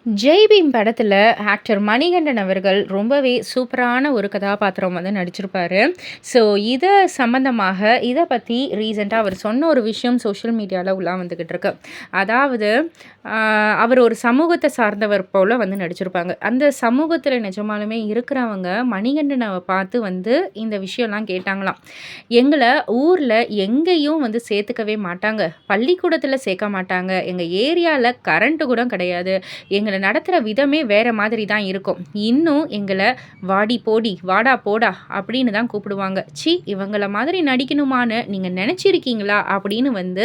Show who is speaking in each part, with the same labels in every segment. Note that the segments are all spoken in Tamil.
Speaker 1: ஜெய் பீம் படத்துல ஆக்டர் மணிகண்டன் அவர்கள் ரொம்பவே சூப்பரான ஒரு கதாபாத்திரம் வந்து நடிச்சிருப்பாரு. ஸோ இத சம்மந்தமாக இத பத்தி ரீசென்ட்டா அவர் சொன்ன ஒரு விஷயம் சோஷியல் மீடியால உலா வந்துகிட்டு இருக்கு. அதாவது அ அவர் ஒரு சமூகத்த சார்ந்தவர் போல வந்து நடிச்சிருப்பாங்க. அந்த சமூகத்துல நிஜமாலுமே இருக்கிறவங்க மணிகண்டன பார்த்து வந்து இந்த விஷயம்லாம் கேட்டாங்களாம். எங்கள ஊர்ல எங்கேயும் வந்து சேர்த்துக்கவே மாட்டாங்க. பள்ளிக்கூடத்துல சேர்க்க மாட்டாங்க. எங்க ஏரியால கரண்ட் கூட கிடையாது. எங்கள நடத்துற விதமே வேற மாதிரி தான் இருக்கும். இன்னும் எங்கள "வாடி போடி, வாடா போடா" அப்படின்னு தான் கூப்பிடுவாங்க. "ச்சீ! இவங்கள மாதிரி நடிக்கணுமான்னு நீங்க நெனச்சிருக்கீங்களா?" அப்படின்னு வந்து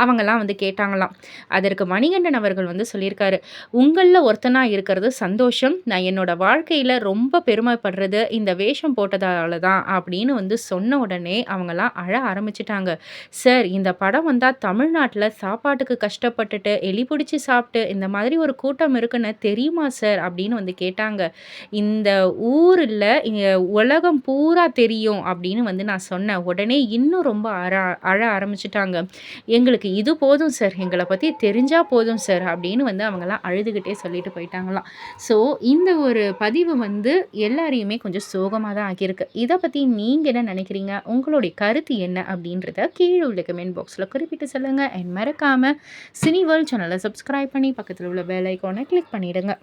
Speaker 1: அவங்கலாம் வந்து கேட்டாங்களாம். அதற்கு மணிகண்டன் அவர்கள் வந்து சொல்லியிருக்காரு, "உங்கள்ல ஒருத்தனா இருக்கிறது சந்தோஷம். நான் என்னோட வாழ்க்கையில ரொம்ப பெருமைப்படுறது இந்த வேஷம் போட்டதால தான்" அப்படின்னு வந்து சொன்ன உடனே அவங்கலாம் அழ ஆரம்பிச்சுட்டாங்க. "சார் இந்த படம் வந்தா தமிழ்நாட்ல சாப்பாட்டுக்கு கஷ்டப்பட்டுட்டு, எலி புடிச்சு சாப்ட்டு இந்த மாதிரி ஒரு கூட்டம் இருக்குன்னு தெரியுமா சார்?" அப்படின்னு வந்து கேட்டாங்க. "இந்த ஊருல உலகம் பூரா தெரியும்" அப்படின்னு வந்து நான் சொன்னேன். உடனே இன்னும் ரொம்ப அழ ஆரம்பிச்சுட்டாங்க. "எங்களுக்கு இது போதும் சார். எங்கள பத்தி தெரிஞ்சா போதும் சார்" அப்படின்னு வந்து அவங்கலாம் அழுதுகிட்டே சொல்லிட்டு போயிட்டாங்களாம். ஸோ இந்த ஒரு பதிவு வந்து எல்லாரையுமே கொஞ்சம் சோகமா தான் ஆக்கியிருக்கு. இத பத்தி நீங்க என்ன நெனைக்கிறீங்க? உங்களுடைய கருத்து என்ன? அப்படின்றத கீழ உள்ள கமெண்ட் பாக்ஸ்ல குறிப்பிட்டு சொல்லுங்க. அண்ட் மறக்காம சினி வேர்ல்ட் சேனல சப்ஸ்கிரைப் பண்ணி பக்கத்துல உள்ள பெல் ஐகான கிளிக் பண்ணிடுங்க.